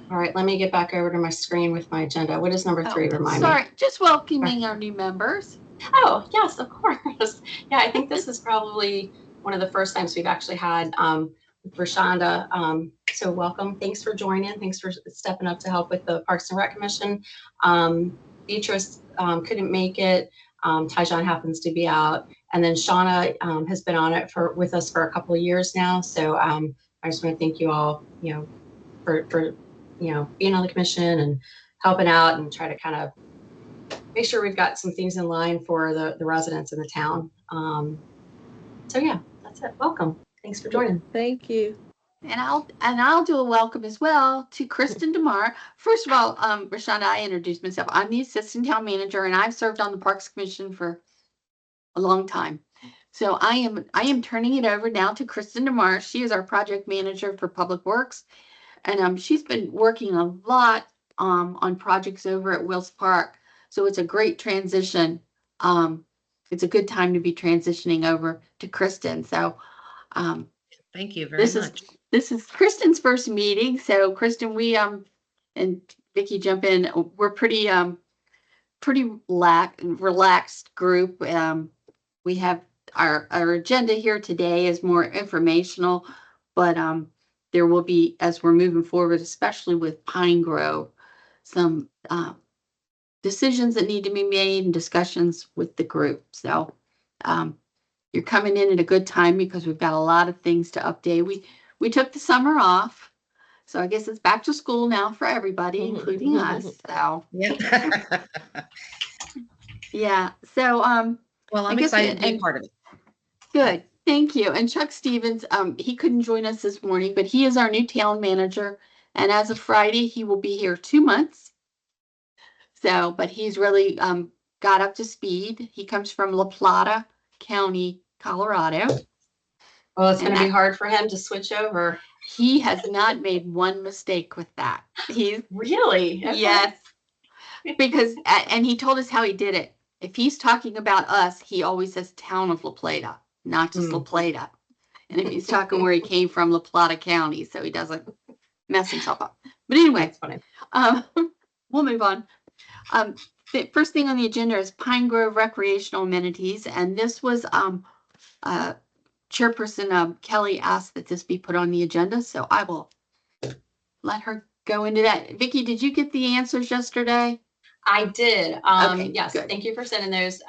All right, let me get back over to my screen with my agenda. What is number Oh, 3? Remind me. sorry, just welcoming our new members. Oh, yes, of course. Yeah, I think this is probably one of the first times we've actually had Rashonda. So welcome. Thanks for joining. Thanks for stepping up to help with the Parks and Rec Commission. Beatrice couldn't make it. Tyjon happens to be out. And then Shauna has been on it with us for a couple of years now. So I just want to thank you all, for being on the commission and helping out and try to kind of make sure we've got some things in line for the residents in the town. So yeah, that's it. Welcome. Thanks for joining. Thank you. And I'll do a welcome as well to Kristen DeMar. First of all, Rashonda, I introduced myself. I'm the assistant town manager, and I've served on the Parks Commission for a long time. So I am turning it over now to Kristen DeMar. She is our project manager for Public Works, and she's been working a lot on projects over at Wills Park. So it's a great transition. It's a good time to be transitioning over to Kristen. So thank you very much. This is Kristen's first meeting. So Kristen, we and Vicki jump in. We're pretty relaxed group. We have our agenda here today is more informational, but there will be, as we're moving forward, especially with Pine Grove, some decisions that need to be made and discussions with the group. So you're coming in at a good time because we've got a lot of things to update. We took the summer off, so I guess it's back to school now for everybody, including us. So yeah. So well, I'm excited to be part of it. Good. Thank you. And Chuck Stevens, he couldn't join us this morning, but he is our new town manager. And as of Friday, he will be here 2 months. So, but he's really got up to speed. He comes from La Plata County, Colorado. Well, it's going to be hard for him to switch over. He has not made one mistake with that. He's really? Okay. Yes. Because, and he told us how he did it. If he's talking about us, he always says town of La Plata, not just La Plata. And if he's talking where he came from, La Plata County, so he doesn't mess himself up. But anyway, that's funny. We'll move on. The first thing on the agenda is Pine Grove recreational amenities, and this was Chairperson Kelly asked that this be put on the agenda, so I will let her go into that. Vicki, did you get the answers yesterday? I did. Okay, yes, good. Thank you for sending those.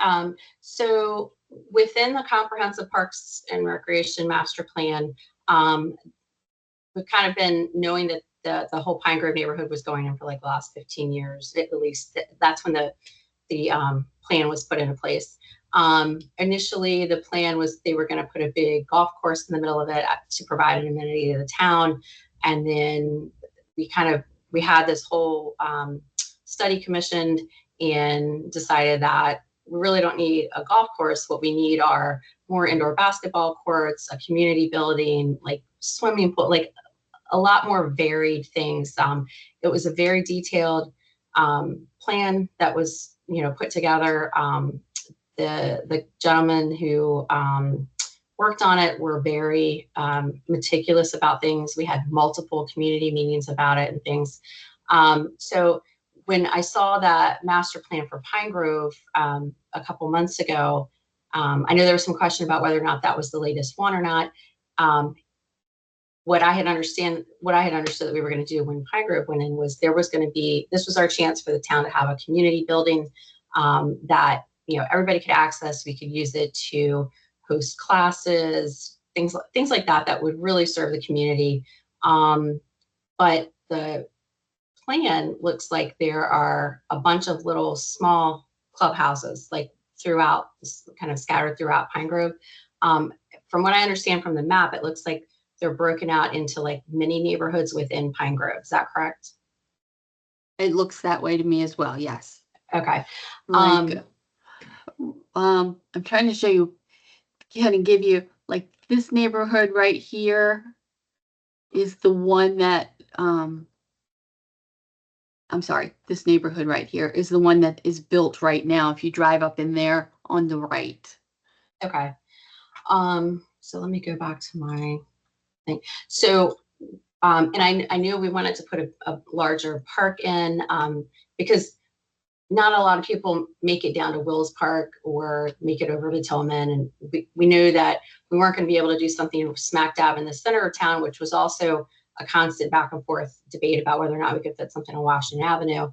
So within the Comprehensive Parks and Recreation Master Plan, we've kind of been knowing that the whole Pine Grove neighborhood was going in for like the last 15 years, at least. That's when the plan was put into place. Initially, the plan was they were going to put a big golf course in the middle of it to provide an amenity to the town. And then we had this whole study commissioned and decided that we really don't need a golf course. What we need are more indoor basketball courts, a community building, like swimming pool, like a lot more varied things. It was a very detailed plan that was, put together. The gentlemen who worked on it were very meticulous about things. We had multiple community meetings about it and things. So when I saw that master plan for Pine Grove a couple months ago, I know there was some question about whether or not that was the latest one or not. What I had understood that we were going to do when Pine Grove went in was this was our chance for the town to have a community building that everybody could access. We could use it to host classes, things like that would really serve the community. But the plan looks like there are a bunch of little small clubhouses like throughout, kind of scattered throughout Pine Grove. From what I understand from the map, it looks like they're broken out into like mini neighborhoods within Pine Grove. Is that correct? It looks that way to me as well. Yes. Okay. I'm trying to show you, kind of give you like this neighborhood right here is the one that, I'm sorry, this neighborhood right here is the one that is built right now. If you drive up in there on the right. Okay. So let me go back to my thing. So And I knew we wanted to put a larger park in, because not a lot of people make it down to Wills Park or make it over to Tillman. And we knew that we weren't going to be able to do something smack dab in the center of town, which was also a constant back and forth debate about whether or not we could fit something on Washington Avenue.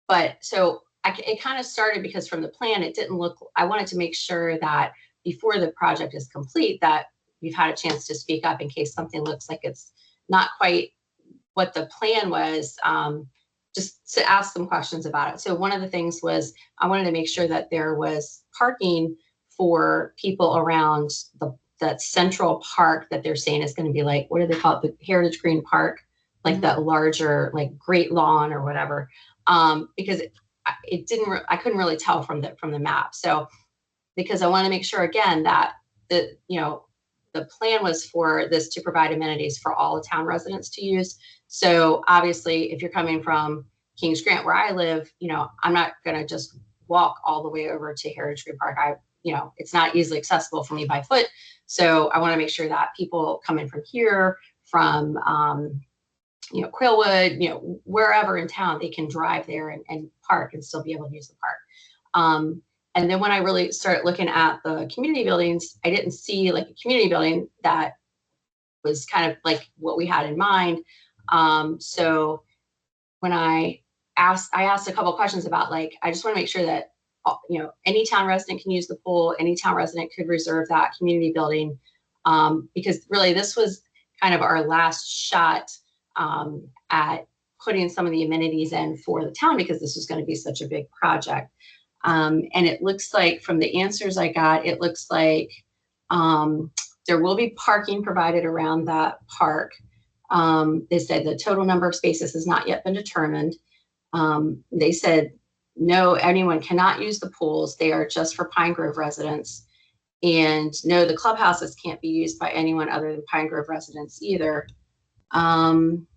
But so it kind of started because from the plan, it didn't look, I wanted to make sure that before the project is complete, that we've had a chance to speak up in case something looks like it's not quite what the plan was, just to ask some questions about it. So one of the things was I wanted to make sure that there was parking for people around that central park that they're saying is going to be like, what do they call it? The Heritage Green Park, like that larger, like Great Lawn or whatever. Because I couldn't really tell from the map. So because I want to make sure again that the plan was for this to provide amenities for all the town residents to use. So obviously, if you're coming from Kings Grant, where I live, I'm not going to just walk all the way over to Heritage Green Park. It's not easily accessible for me by foot. So I want to make sure that people coming from here, from Quailwood, wherever in town, they can drive there and park and still be able to use the park. And then when I really started looking at the community buildings, I didn't see like a community building that was kind of like what we had in mind. So when I asked a couple of questions about I just want to make sure that, any town resident can use the pool, any town resident could reserve that community building. Because really this was kind of our last shot at putting some of the amenities in for the town, because this was going to be such a big project. And it looks like from the answers I got, it looks like there will be parking provided around that park. They said the total number of spaces has not yet been determined. They said, no, anyone cannot use the pools. They are just for Pine Grove residents. And no, the clubhouses can't be used by anyone other than Pine Grove residents either. And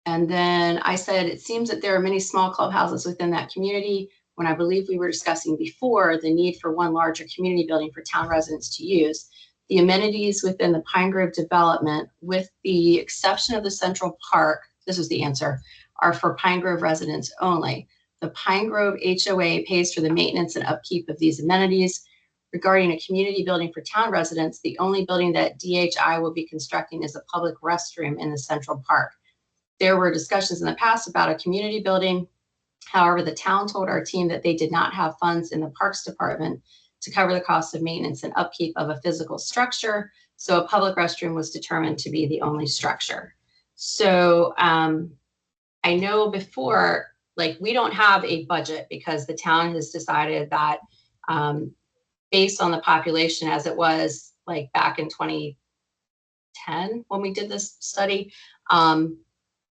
then I said, it seems that there are many small clubhouses within that community, when I believe we were discussing before the need for one larger community building for town residents to use. The amenities within the Pine Grove development, with the exception of the Central Park, this was the answer, are for Pine Grove residents only. The Pine Grove HOA pays for the maintenance and upkeep of these amenities. Regarding a community building for town residents, the only building that DHI will be constructing is a public restroom in the Central Park. There were discussions in the past about a community building. However, the town told our team that they did not have funds in the Parks Department to cover the cost of maintenance and upkeep of a physical structure. So a public restroom was determined to be the only structure. So I know before, we don't have a budget because the town has decided that based on the population as it was back in 2010 when we did this study,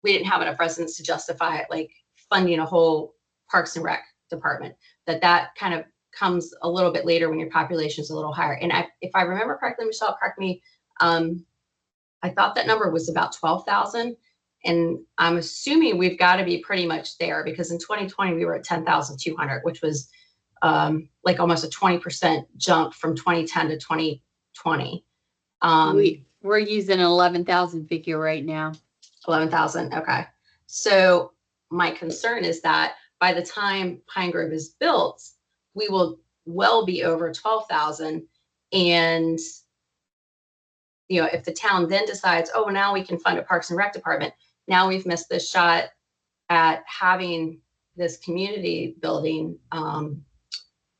we didn't have enough residents to justify it, funding a whole Parks and Rec department. That kind of comes a little bit later when your population is a little higher. And if I remember correctly, Michelle, correct me, I thought that number was about 12,000. And I'm assuming we've got to be pretty much there, because in 2020, we were at 10,200, which was almost a 20% jump from 2010 to 2020. We're using an 11,000 figure right now. 11,000. Okay. So my concern is that by the time Pine Grove is built, we will well be over 12,000. And, if the town then decides, oh, now we can fund a Parks and Rec department, now we've missed this shot at having this community building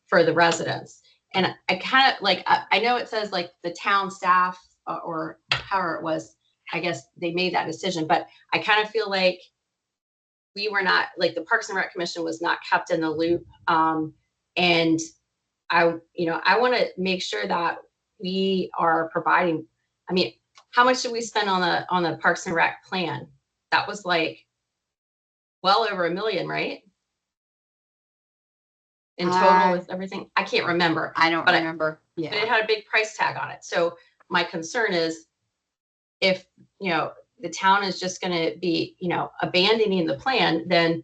for the residents. And I kind of I know it says the town staff or however it was, I guess they made that decision, but I kind of feel like we were not, the Parks and Rec Commission was not kept in the loop. And I want to make sure that we are providing, how much did we spend on the Parks and Rec plan? That was well over $1 million, right? In total with everything. I can't remember. I don't remember. But it had a big price tag on it. So my concern is if, the town is just going to be, abandoning the plan, then,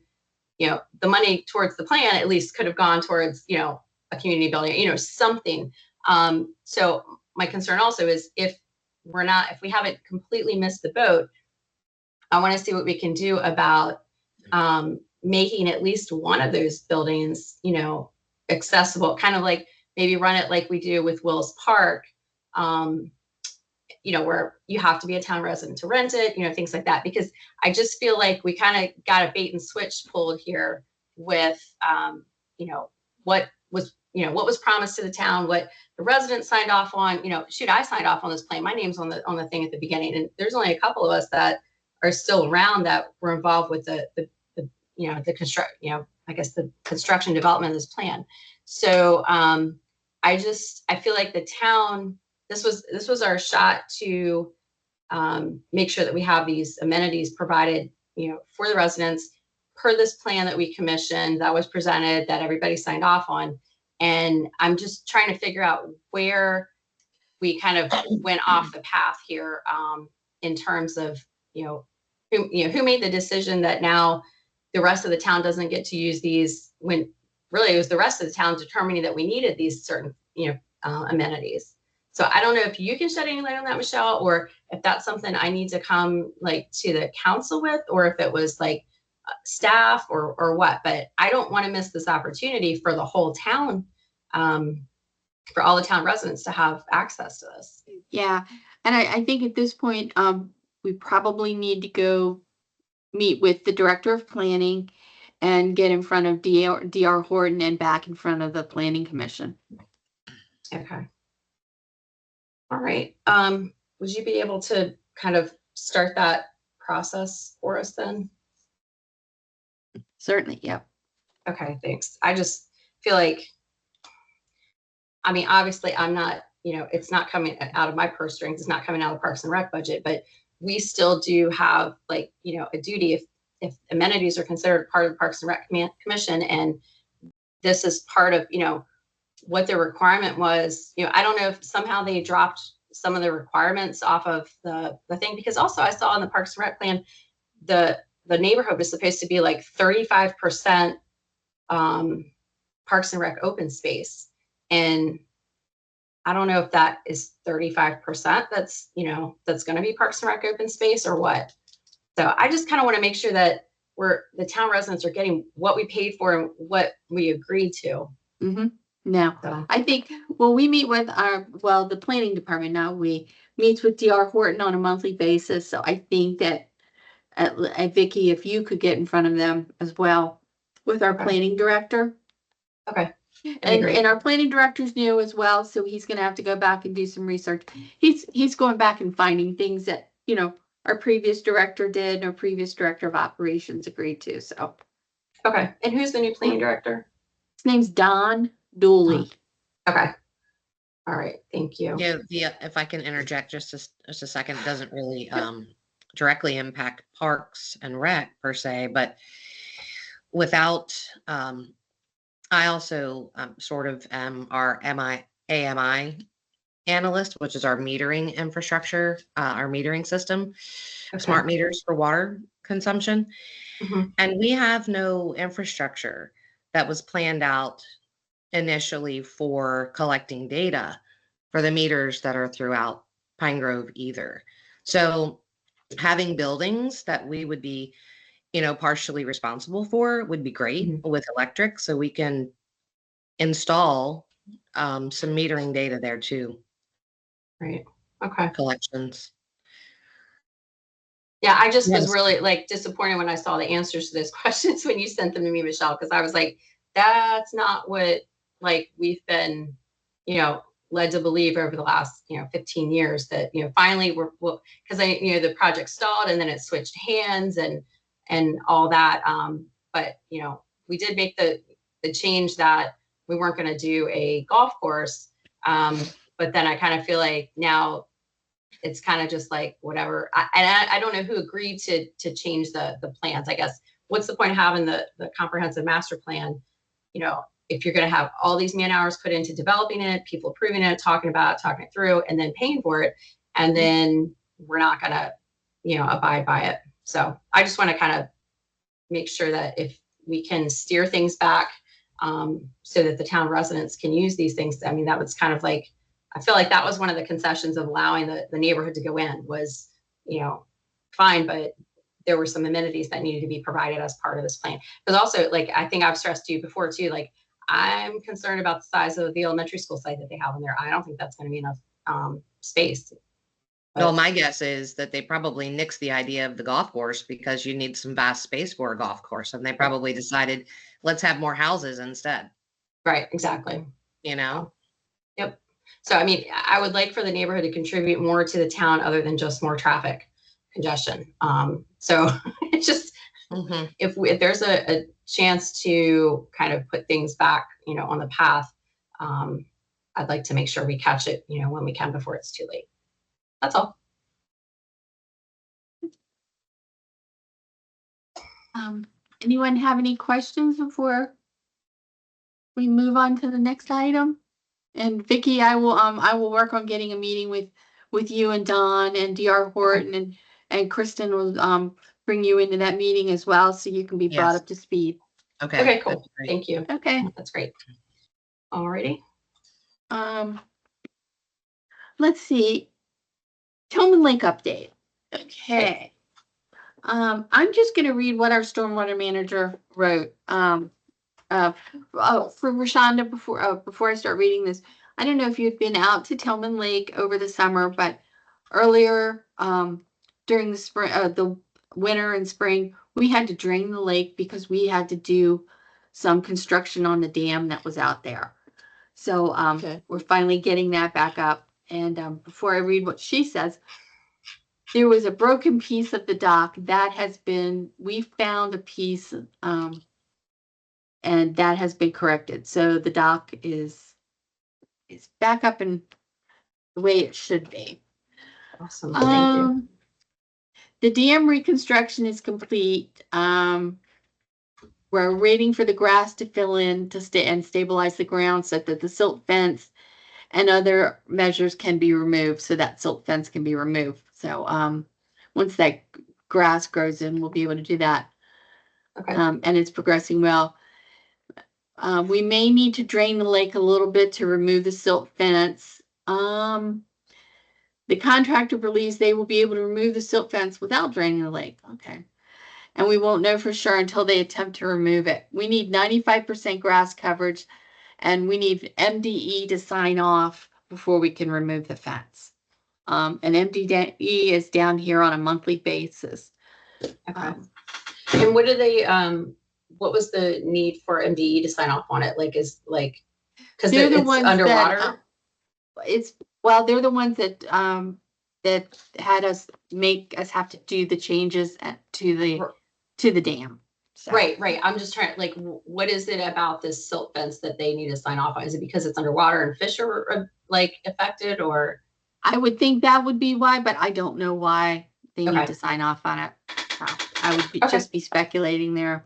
the money towards the plan at least could have gone towards, a community building, something. So my concern also is if if we haven't completely missed the boat, I want to see what we can do about making at least one of those buildings, accessible, kind of like maybe run it like we do with Wills Park, where you have to be a town resident to rent it, things like that. Because I just feel like we kind of got a bait and switch pulled here with, what was promised to the town, what the residents signed off on. I signed off on this plan. My name's on the thing at the beginning, and there's only a couple of us that are still around that were involved with the construction development of this plan. So I feel like the town, this was our shot to make sure that we have these amenities provided, for the residents per this plan that we commissioned, that was presented, that everybody signed off on. And I'm just trying to figure out where we kind of went off the path here, in terms of, who made the decision that now the rest of the town doesn't get to use these, when really it was the rest of the town determining that we needed these certain, amenities. So I don't know if you can shed any light on that, Michelle, or if that's something I need to come to the council with, or if it was staff or what. But I don't want to miss this opportunity for the whole town, for all the town residents to have access to this. Yeah. And I think at this point, we probably need to go meet with the director of planning and get in front of DR Horton and back in front of the planning commission. Okay. All right. Would you be able to kind of start that process for us then? Certainly. Yep. Okay, thanks. I just feel like, obviously I'm not, it's not coming out of my purse strings. It's not coming out of the Parks and Rec budget, but we still do have a duty if amenities are considered part of the Parks and Rec Commission, and this is part of, what the requirement was. I don't know if somehow they dropped some of the requirements off of the thing, because also I saw in the Parks and Rec plan, the neighborhood was supposed to be 35% Parks and Rec open space. And I don't know if that is 35% that's going to be Parks and Rec open space or what. So I just kind of want to make sure that the town residents are getting what we paid for and what we agreed to. Mm-hmm. Now, So. I think, we meet with the planning department now, we meet with DR Horton on a monthly basis. So I think that Vicki, if you could get in front of them as well with our planning director. Okay. And our planning director's new as well. So he's going to have to go back and do some research. He's going back and finding things that, our previous director did and our previous director of operations agreed to. So. Okay. And who's the new planning director? His name's Don Dooley. Okay. All right. Thank you. Yeah. If I can interject just a second, it doesn't really directly impact Parks and Rec per se, but without, I also sort of am our AMI analyst, which is our metering infrastructure, our metering system, smart meters for water consumption. Mm-hmm. And we have no infrastructure that was planned out initially for collecting data for the meters that are throughout Pine Grove either. So having buildings that we would be, partially responsible for would be great with electric, so we can install some metering data there too. Right. Okay. Collections. Yeah, I just was really disappointed when I saw the answers to those questions when you sent them to me, Michelle, because I was like, that's not what we've been, led to believe over the last, 15 years that, finally because the project stalled and then it switched hands and all that. But, we did make the change that we weren't going to do a golf course. But then I kind of feel like now it's kind of just whatever. I don't know who agreed to change the plans. I guess what's the point of having the comprehensive master plan, if you're going to have all these man hours put into developing it, people approving it, talking it through, and then paying for it, and then we're not going to, abide by it. So I just want to kind of make sure that if we can steer things back, so that the town residents can use these things. That was kind of I feel like that was one of the concessions of allowing the neighborhood to go in was, fine, but there were some amenities that needed to be provided as part of this plan. Because also, like, I think I've stressed to you before too, like, I'm concerned about the size of the elementary school site that they have in there. I don't think that's going to be enough space. Well, my guess is that they probably nixed the idea of the golf course because you need some vast space for a golf course. And they probably decided, let's have more houses instead, Right, exactly. you know? Yep. So, I mean, I would like for the neighborhood to contribute more to the town other than just more traffic congestion. So it's just, Mhm. if there's a chance to kind of put things back, on the path, I'd like to make sure we catch it, when we can before it's too late. That's all. Anyone have any questions before we move on to the next item? And Vicky, I will work on getting a meeting with you and Don and DR Horton and Kristen will bring you into that meeting as well, so you can be brought Yes. up to speed. Okay. Okay, cool. That's great. Thank you. Okay. That's great. Alrighty. Let's see. Tillman Lake update. Okay. I'm just gonna read what our stormwater manager wrote. For Rashonda, before I start reading this, I don't know if you've been out to Tillman Lake over the summer, but earlier during the spring, the winter and spring, we had to drain the lake because we had to do some construction on the dam that was out there. So Okay. we're finally getting that back up. And before I read what she says, there was a broken piece of the dock that we found a piece, and that has been corrected. So the dock is back up in the way it should be. Awesome. Thank you. The dam reconstruction is complete. We're waiting for the grass to fill in and stabilize the ground so that the silt fence and other measures can be removed, so that silt fence can be removed. So once that grass grows in, we'll be able to do that. Okay. And it's progressing well. We may need to drain the lake a little bit to remove the silt fence. The contractor believes they will be able to remove the silt fence without draining the lake. Okay. And we won't know for sure until they attempt to remove it. We need 95% grass coverage, and we need MDE to sign off before we can remove the fence. And MDE is down here on a monthly basis. Okay. And what do they, what was the need for MDE to sign off on it? Like, because They're the it's ones underwater? that they're the ones that that had us have to do the changes to the dam. So. Right. I'm just trying, like, what is it about this silt fence that they need to sign off on? Is it because it's underwater and fish are like affected, or? I would think that would be why, but I don't know why they need to sign off on it. So I would just be speculating there.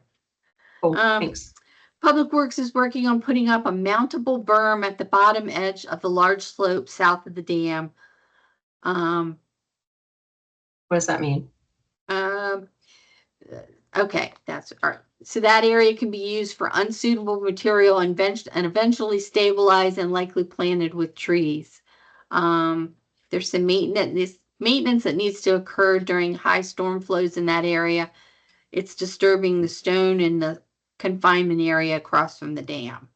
Cool. Thanks. Public Works is working on putting up a mountable berm at the bottom edge of the large slope south of the dam. What does that mean? Okay, that's all right. So that area can be used for unsuitable material and eventually stabilized and likely planted with trees. There's some maintenance that needs to occur during high storm flows in that area. It's disturbing the stone in the confinement area across from the dam.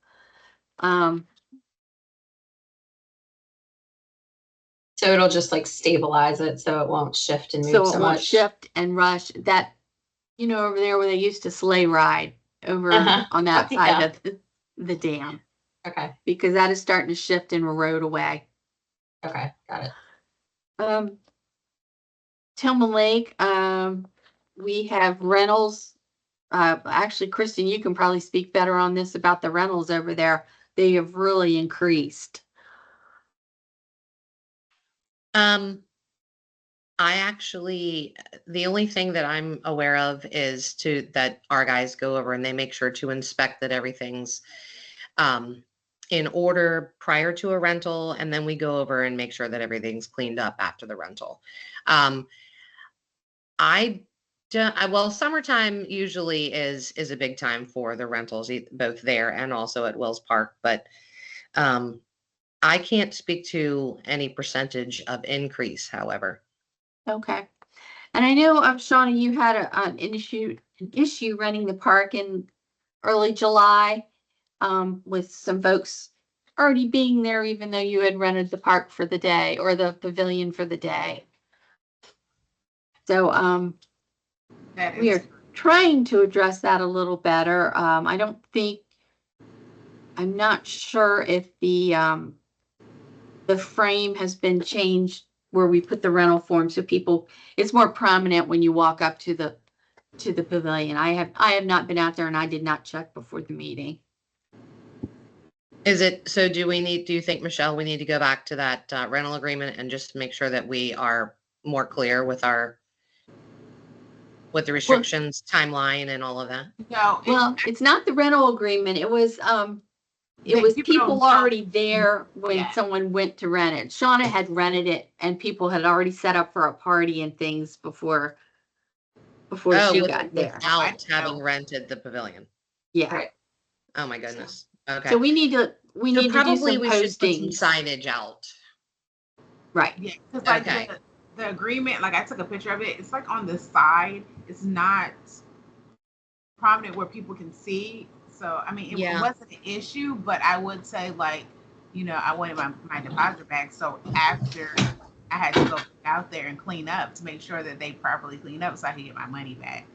So it'll just like stabilize it so it won't shift and move so so it won't much. shift and rush. That, over there where they used to sleigh ride over on that side of the dam. Okay. Because that is starting to shift and erode away. Okay, got it. Tillman Lake, we have rentals. Actually, Kristen, you can probably speak better on this about the rentals over there. They have really increased. The only thing that I'm aware of is that our guys go over and they make sure to inspect that everything's in order prior to a rental, and then we go over and make sure that everything's cleaned up after the rental. Summertime usually is a big time for the rentals, both there and also at Wells Park. But I can't speak to any percentage of increase, however. Okay. And I know, Shauna, you had an issue running the park in early July, with some folks already being there, even though you had rented the park for the day or the pavilion for the day. So, That we is are trying to address that a little better. I'm not sure if the frame has been changed where we put the rental form so it's more prominent when you walk up to the pavilion. I have not been out there, and I did not check before the meeting. Is it, so do you think, Michelle, we need to go back to that rental agreement and just make sure that we are more clear with the restrictions, timeline and all of that? no. Well, it's not the rental agreement. It was People people don't know. already there when Yeah. someone went to rent it. Shauna had rented it, and people had already set up for a party and things before she got there. Without having rented the pavilion. Yeah. Right. Oh my goodness. Okay. So we need to do probably some we should put some postings. signage out. Right. Yeah, because like Okay. the agreement, like I took a picture of it. It's like on the side. It's not prominent where people can see. So I mean, it Yeah. wasn't an issue, but I would say like, I wanted my deposit back. So after I had to go out there and clean up to make sure that they properly clean up so I could get my money back.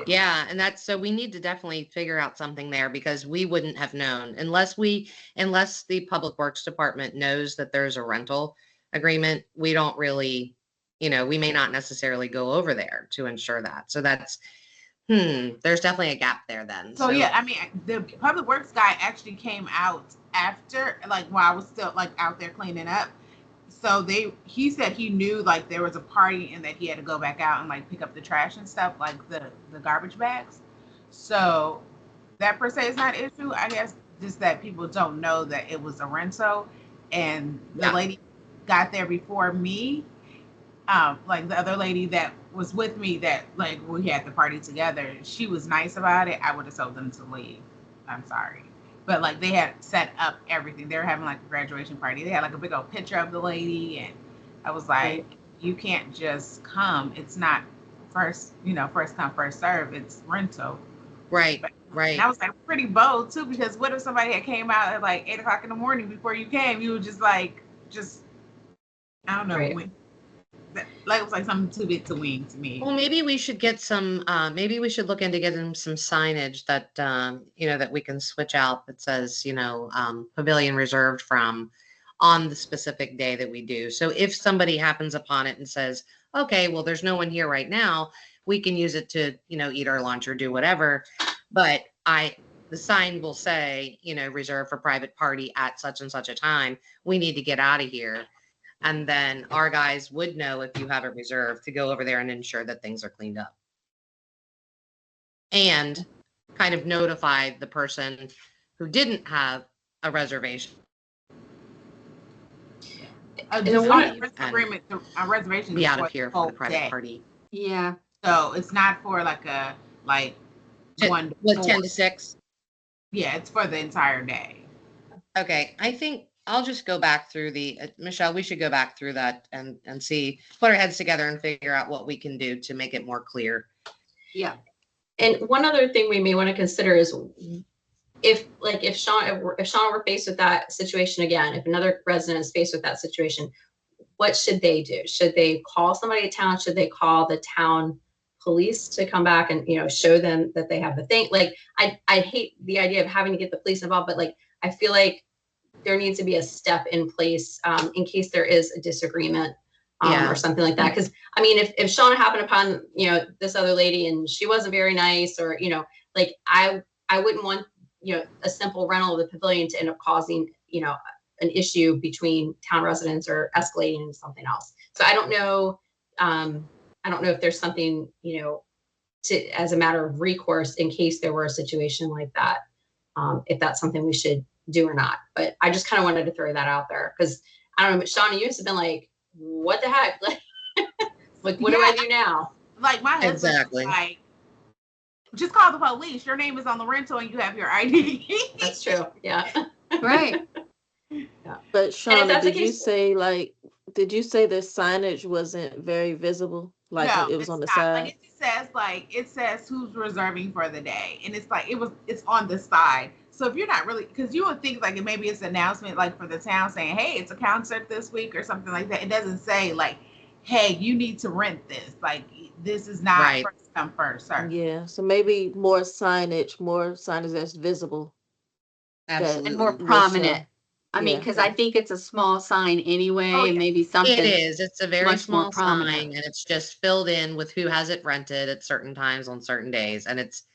Yeah, and so we need to definitely figure out something there because we wouldn't have known unless the Public Works Department knows that there's a rental agreement. We don't really, we may not necessarily go over there to ensure that. So there's definitely a gap there then. So yeah, I mean, the Public Works guy actually came out after, like while I was still like out there cleaning up. So he said he knew like there was a party and that he had to go back out and like pick up the trash and stuff, like the garbage bags. So that per se is not an issue. I guess just that people don't know that it was a rental, and the lady got there before me. Like the other lady that was with me that like we had the party together, she was nice about it. I would have told them to leave. I'm sorry. But like they had set up everything. They were having like a graduation party. They had like a big old picture of the lady, and I was like, you can't just come. It's not first come, first serve. It's rental. Right. And I was like pretty bold too, because what if somebody had came out at like 8 o'clock in the morning before you came? You would just I don't know. Right. Like it was like something too big to wing to me. Well, maybe we should get some, maybe we should look into getting some signage that, that we can switch out that says, pavilion reserved from on the specific day that we do. So if somebody happens upon it and says, okay, well, there's no one here right now, we can use it to, eat our lunch or do whatever. But the sign will say, reserved for private party at such and such a time. We need to get out of here. And then our guys would know if you have it reserved to go over there and ensure that things are cleaned up. And kind of notify the person who didn't have a reservation. A reservation Be out is of for here the for whole the private day. party. Yeah. So it's not for one With to 10 4. to 6. Yeah, it's for the entire day. Okay, I think I'll just go back through Michelle, we should go back through that and see, put our heads together and figure out what we can do to make it more clear. Yeah. And one other thing we may want to consider is if Shauna were faced with that situation again, if another resident is faced with that situation, what should they do? Should they call somebody at town? Should they call the town police to come back and, show them that they have the thing? Like, I hate the idea of having to get the police involved, but like, I feel like there needs to be a step in place in case there is a disagreement or something like that. Because I mean, if Shauna happened upon, this other lady and she wasn't very nice, or, like I wouldn't want, a simple rental of the pavilion to end up causing, an issue between town residents or escalating into something else. So I don't know if there's something, as a matter of recourse in case there were a situation like that, if that's something we should do or not. But I just kind of wanted to throw that out there because I don't know, but Shauna, you must have been like, what the heck? Like, what do I do now? Like my husband Exactly. was like, just call the police. Your name is on the rental and you have your ID. That's true. Yeah. Right. Yeah. But Shauna, that's the did you case- say the signage wasn't very visible? Like No, it was it's on the not. Like side? it just says it says who's reserving for the day, and it's like it's on the side. So if you're not really, because you would think like maybe it's an announcement like for the town saying, hey, it's a concert this week or something like that. It doesn't say like, hey, you need to rent this. Like this is not Right. first come first serve. Yeah. So maybe more signage that's visible. Absolutely. And more will show. prominent. I mean, Yeah. because I think it's a small sign anyway, Oh, and yeah. maybe something. It is. It's a very much more small prominent. sign, and it's just filled in with who has it rented at certain times on certain days, and it's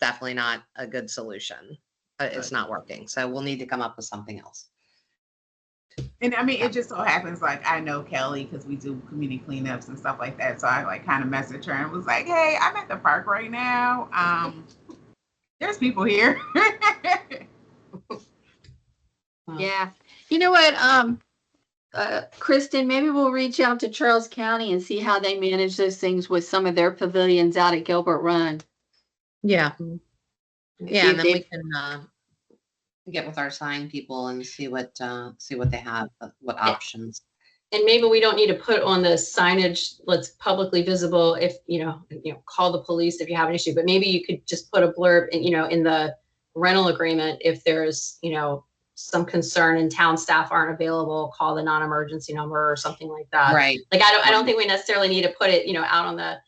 definitely not a good solution. It's not working, so we'll need to come up with something else. And I mean, it just so happens like I know Kelly because we do community cleanups and stuff like that. So I like kind of messaged her and was like, hey, I'm at the park right now. There's people here. Yeah. You know what, Kristen, maybe we'll reach out to Charles County and see how they manage those things with some of their pavilions out at Gilbert Run. Yeah. Mhm. Yeah, See and if then we they've- can get with our sign people and see what they have, what options. And maybe we don't need to put on the signage, let's publicly visible if, call the police if you have an issue, but maybe you could just put a blurb in the rental agreement, if there's, some concern and town staff aren't available, call the non-emergency number or something like that. Right. Like, I don't think we necessarily need to put it, out on the,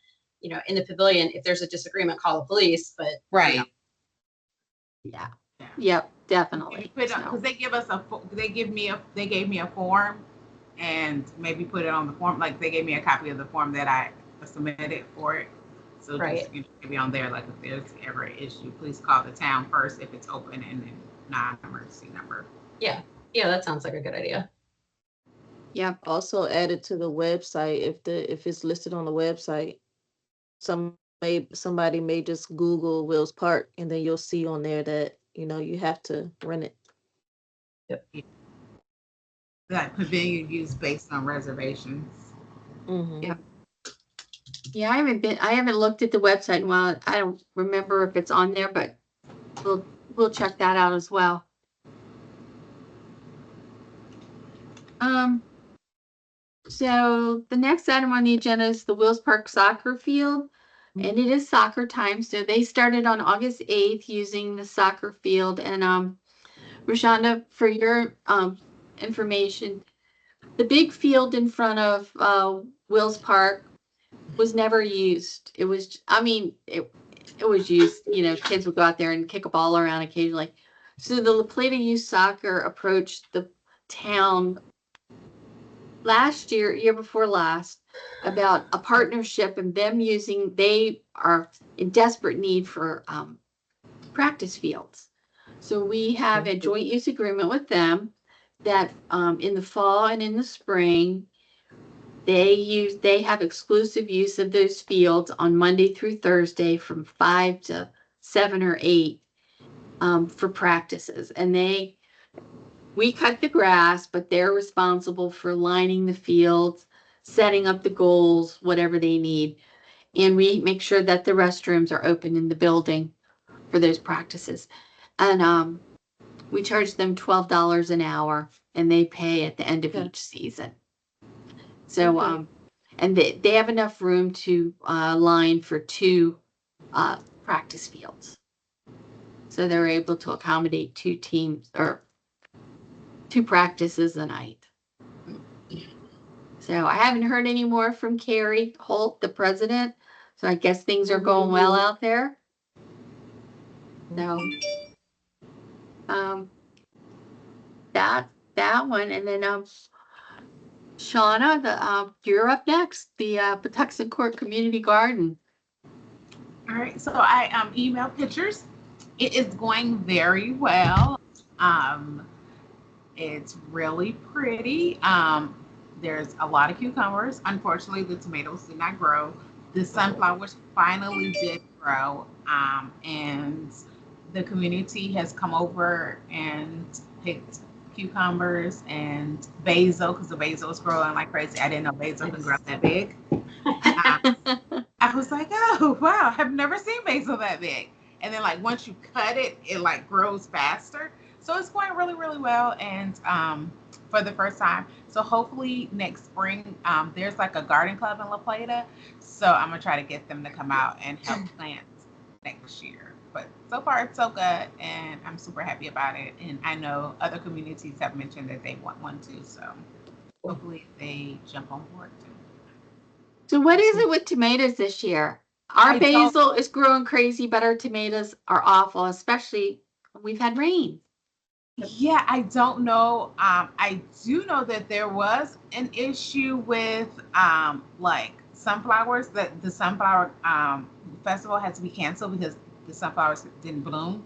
in the pavilion. If there's a disagreement, call the police, but. Right. Yeah. Yeah. Yep, definitely. Because So, they gave me a form, and maybe put it on the form. Like they gave me a copy of the form that I submitted for it. So Right. just maybe on there, like if there's ever an issue, please call the town first if it's open, and then non-emergency number. Yeah, that sounds like a good idea. yep. Also add it to the website if it's listed on the website. Somebody may just Google Wills Park and then you'll see on there that you have to rent it. That pavilion use based on reservations. Mm-hmm. Yeah. Yeah, I haven't looked at the website in a while. I don't remember if it's on there, but we'll check that out as well. So the next item on the agenda is the Wills Park soccer field, and it is soccer time. So they started on August 8th using the soccer field. And Rashonda, for your information, the big field in front of Wills Park was never used. It was, it was used, kids would go out there and kick a ball around occasionally. So the La Plata Youth Soccer approached the town year before last, about a partnership and them they are in desperate need for practice fields. So we have a joint use agreement with them that in the fall and in the spring, they have exclusive use of those fields on Monday through Thursday from 5 to 7 or 8 for practices. And we cut the grass, but they're responsible for lining the fields, setting up the goals, whatever they need. And we make sure that the restrooms are open in the building for those practices. And we charge them $12 an hour, and they pay at the end of each season. So, Okay. and they have enough room to line for 2 practice fields. So they're able to accommodate 2 teams or 2 practices a night. So I haven't heard any more from Carrie Holt, the president. So I guess things are going well out there. So, that one, and then Shauna, you're up next. The Patuxent Court Community Garden. All right, so I emailed pictures. It is going very well. It's really pretty. There's a lot of cucumbers. Unfortunately, the tomatoes did not grow. The sunflowers finally did grow, and the community has come over and picked cucumbers and basil, because the basil is growing like crazy. I didn't know basil can grow that big. I was like, oh wow, I've never seen basil that big. And then like once you cut it, it like grows faster. So it's going really, really well, and for the first time. So hopefully next spring, there's like a garden club in La Plata. So I'm gonna try to get them to come out and help plant next year. But so far it's so good, and I'm super happy about it. And I know other communities have mentioned that they want one too. So hopefully they jump on board too. So what is it with tomatoes this year? Our I don't- basil is growing crazy, but our tomatoes are awful, especially when we've had rain. Yeah, I don't know. I do know that there was an issue with like sunflowers, that the sunflower festival had to be canceled because the sunflowers didn't bloom.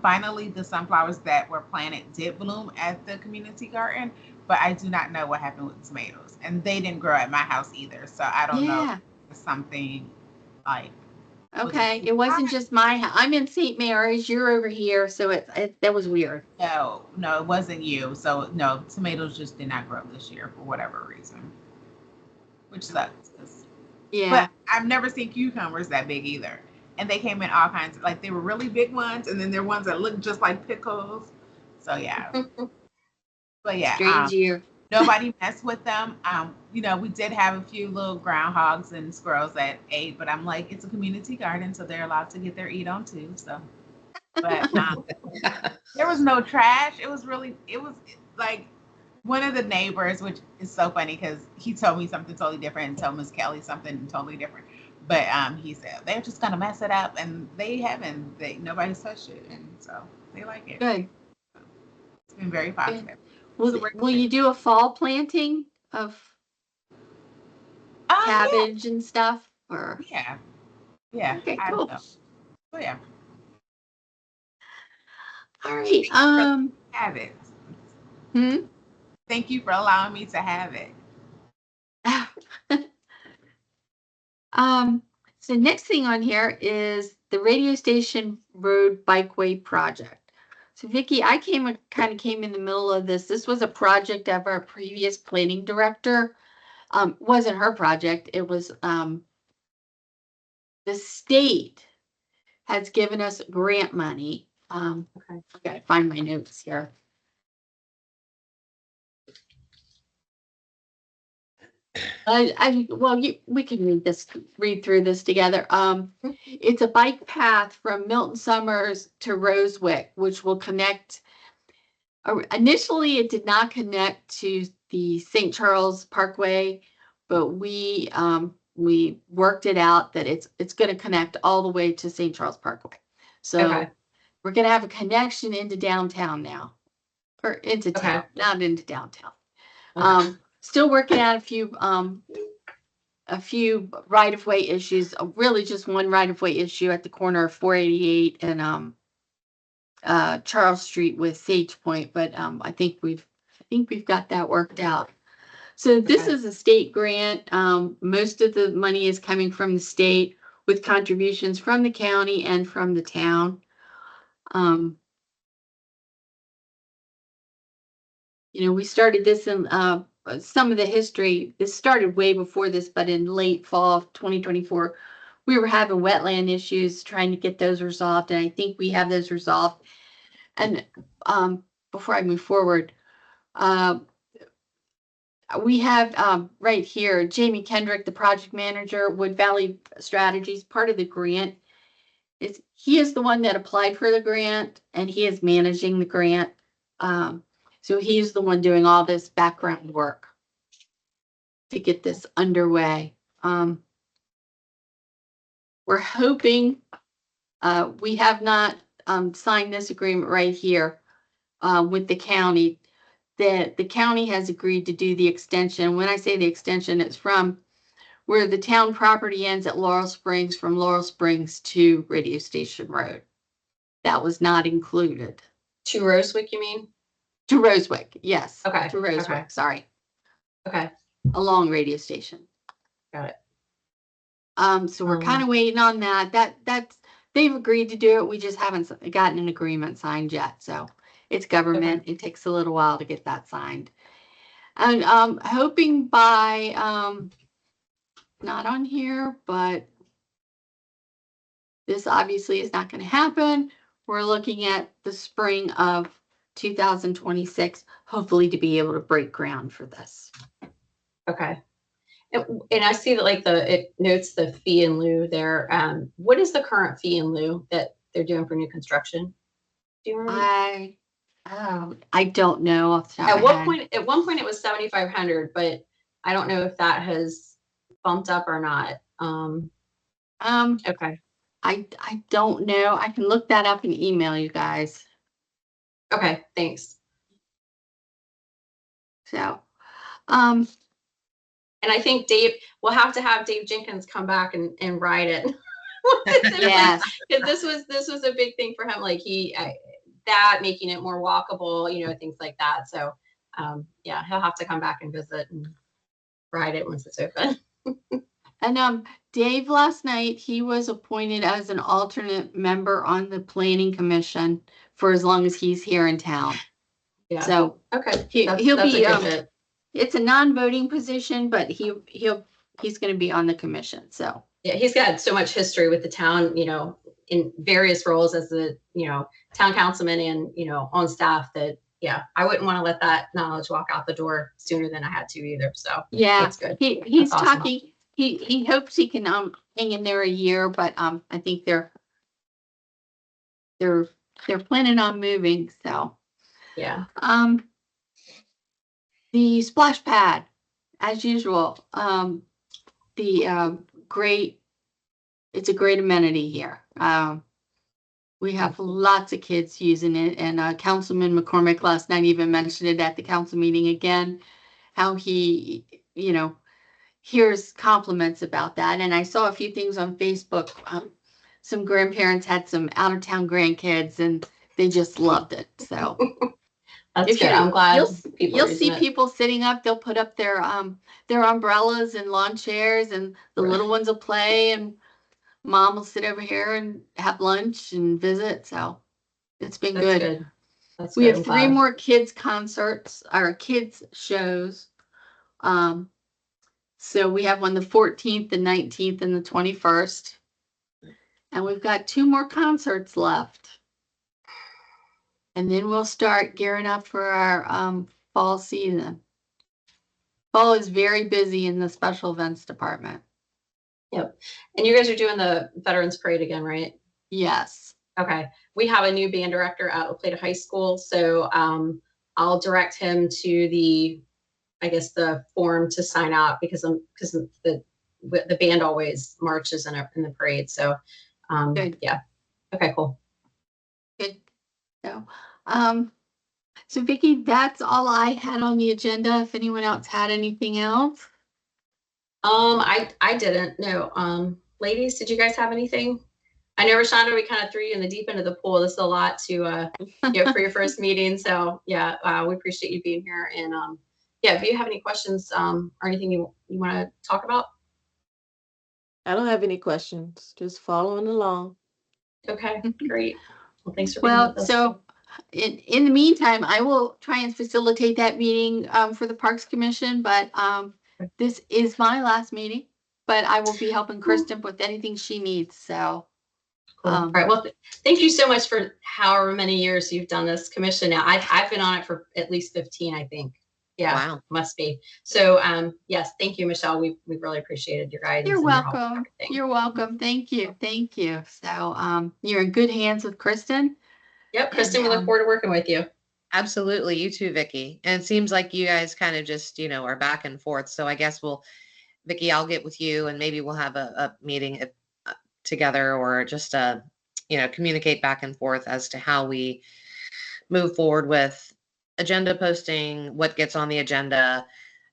Finally, the sunflowers that were planted did bloom at the community garden, but I do not know what happened with the tomatoes, and they didn't grow at my house either. So I don't know Yeah. if it's something like Okay. It wasn't just my house. I'm in St. Mary's. You're over here, so that was weird. no, it wasn't you. So no, tomatoes just did not grow this year for whatever reason, which sucks. Yeah. But I've never seen cucumbers that big either, and they came in all kinds of, like, they were really big ones, and then there are ones that look just like pickles. So yeah, but yeah, Strange year. nobody messed with them. We did have a few little groundhogs and squirrels that ate, but I'm like, it's a community garden, so they're allowed to get their eat on too. So, but there was no trash. It was like one of the neighbors, which is so funny because he told me something totally different and told Miss Kelly something totally different. But he said they're just gonna mess it up, and they haven't. Nobody's touched it, and so they like it. Good. It's been very positive. Will you do a fall planting of cabbage and stuff? Or Yeah. okay, I cool. know. Oh yeah. All right. Have it. Hmm? Thank you for allowing me to have it. So next thing on here is the radio station road bikeway project. So Vicki, I kind of came in the middle of this. This was a project of our previous planning director. Wasn't her project. It was the state has given us grant money. Okay, I gotta find my notes here. We can read through this together. It's a bike path from Milton Summers to Rosewick, which will connect. Initially, it did not connect to the St. Charles Parkway, but we worked it out that it's going to connect all the way to St. Charles Parkway. So Okay. we're going to have a connection into downtown now, or into town, Okay. not into downtown. Okay. Still working out a few right-of-way issues, really just one right-of-way issue at the corner of 488 and Charles Street with Sage Point, but I think we've got that worked out. So this Okay. is a state grant. Most of the money is coming from the state with contributions from the county and from the town. We started this in some of the history. This started way before this, but in late fall of 2024, we were having wetland issues, trying to get those resolved, and I think we have those resolved. And before I move forward, we have right here Jamie Kendrick, the project manager, Wood Valley Strategies. Part of the grant he is the one that applied for the grant, and he is managing the grant. So he's the one doing all this background work to get this underway. We're hoping, we have not signed this agreement right here with the county, that the county has agreed to do the extension. When I say the extension, it's from where the town property ends at Laurel Springs, from Laurel Springs to Radio Station Road. That was not included. To Rosewick, you mean? To Rosewick, yes. Okay, To Rosewick, okay. sorry. Okay. Along Radio Station. Got it. So we're kind of waiting on that. They've agreed to do it. We just haven't gotten an agreement signed yet. So it's government. It takes a little while to get that signed. And hoping by not on here, but this obviously is not going to happen. We're looking at the spring of 2026, hopefully to be able to break ground for this. Okay. And I see that like it notes the fee in lieu there. What is the current fee in lieu that they're doing for new construction? Do you remember? I don't know off the top of my head. At one point it was 7,500, but I don't know if that has bumped up or not. Okay. I don't know. I can look that up and email you guys. Okay, thanks. So, And I think we'll have to have Dave Jenkins come back and ride it. yes. Because this was a big thing for him. Like making it more walkable, things like that. So yeah, he'll have to come back and visit and ride it once it's open. And Dave last night, he was appointed as an alternate member on the planning commission for as long as he's here in town. Yeah. So okay, he'll that's be a good fit. it's a non-voting position, but he's going to be on the commission. So yeah, he's got so much history with the town, in various roles as the town councilman and on staff that I wouldn't want to let that knowledge walk out the door sooner than I had to either. So yeah, that's good. He's That's awesome. talking. He hopes he can hang in there a year, but I think they're planning on moving. So yeah. The splash pad, as usual. It's a great amenity here. We have lots of kids using it, and Councilman McCormick last night even mentioned it at the council meeting again, how he, hears compliments about that. And I saw a few things on Facebook. Some grandparents had some out-of-town grandkids, and they just loved it. So that's good. I'm glad you'll see people sitting up. They'll put up their umbrellas and lawn chairs, and the little ones will play, and mom will sit over here and have lunch and visit. So it's been good. We have 3 more kids concerts, or kids shows. So we have one the 14th, the 19th, and the 21st. And we've got 2 more concerts left. And then we'll start gearing up for our fall season. Fall is very busy in the special events department. Yep. And you guys are doing the Veterans Parade again, right? Yes. Okay. We have a new band director at Oplata High School. So I'll direct him to the form to sign out because the band always marches in the parade. So good. Yeah. Okay, cool. Good. So Vicki, that's all I had on the agenda. If anyone else had anything else. I didn't know. Ladies, did you guys have anything? I know, Rashonda, we kind of threw you in the deep end of the pool. This is a lot to for your first meeting. So yeah, we appreciate you being here. And if you have any questions or anything you want to talk about. I don't have any questions. Just following along. Okay, great. Well, thanks for being with us. So in the meantime, I will try and facilitate that meeting for the Parks Commission, but this is my last meeting, but I will be helping Kristen with anything she needs. So cool. All right. Well, thank you so much for however many years you've done this commission now. I've been on it for at least 15, I think. Yeah, wow. Must be. So yes, thank you, Michelle. We really appreciated your guidance. You're welcome. You're welcome. Thank you. Thank you. So you're in good hands with Kristen. Yep, Kristen, we look forward to working with you. Absolutely. You too, Vicki. And it seems like you guys kind of just, are back and forth. So I guess Vicki, I'll get with you and maybe we'll have a meeting together or just, communicate back and forth as to how we move forward with agenda posting, what gets on the agenda,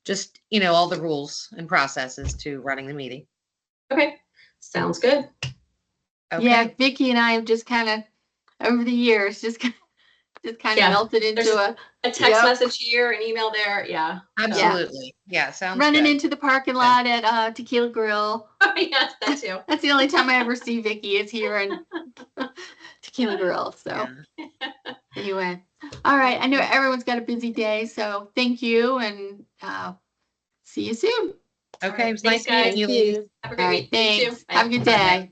just, all the rules and processes to running the meeting. Okay. Sounds good. Okay. Yeah, Vicki and I have just kind of over the years just kind of melted into a text message here, an email there. Yeah. Absolutely. Yeah. Sounds running good. into the parking lot at Tequila Grill. Yes, that too. That's the only time I ever see Vicki is here in Tequila Grill. So anyway, all right. I know everyone's got a busy day, so thank you and see you soon. Okay. It was Thanks, nice meeting you. Have a great week. Thanks. Bye. Have a good day.